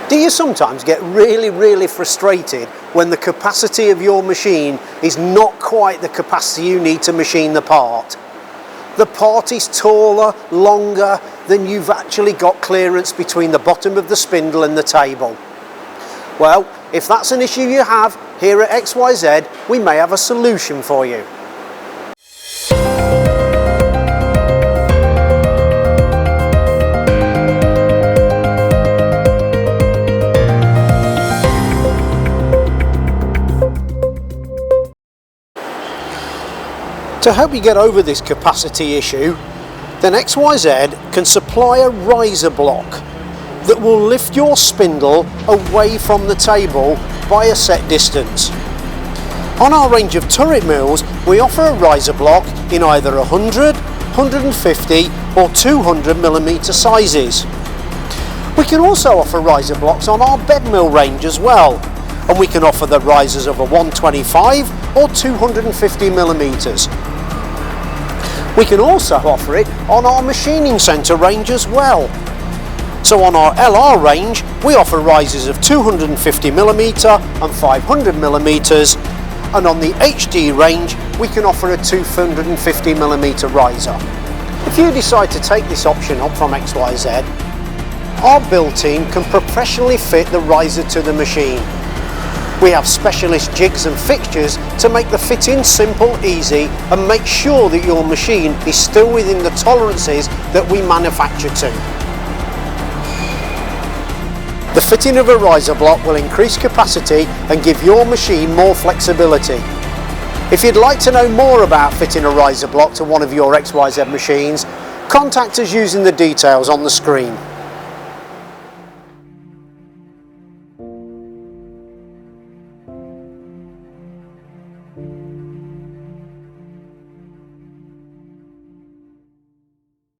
Do you sometimes get really frustrated when the capacity of your machine is not quite the capacity you need to machine the part? The part is taller, longer than you've actually got clearance between the bottom of the spindle and the table. Well, if that's an issue you have, here at XYZ, we may have a solution for you. To help you get over this capacity issue, then XYZ can supply a riser block that will lift your spindle away from the table by a set distance. On our range of turret mills, we offer a riser block in either 100, 150 or 200mm sizes. We can also offer riser blocks on our bed mill range as well, and we can offer the risers of a 125 or 250mm. We can also offer it on our machining centre range as well. So on our LR range, we offer risers of 250mm and 500mm, and on the HD range, we can offer a 250mm riser. If you decide to take this option up from XYZ, our build team can professionally fit the riser to the machine. We have specialist jigs and fixtures to make the fitting simple, easy, and make sure that your machine is still within the tolerances that we manufacture to. The fitting of a riser block will increase capacity and give your machine more flexibility. If you'd like to know more about fitting a riser block to one of your XYZ machines, contact us using the details on the screen.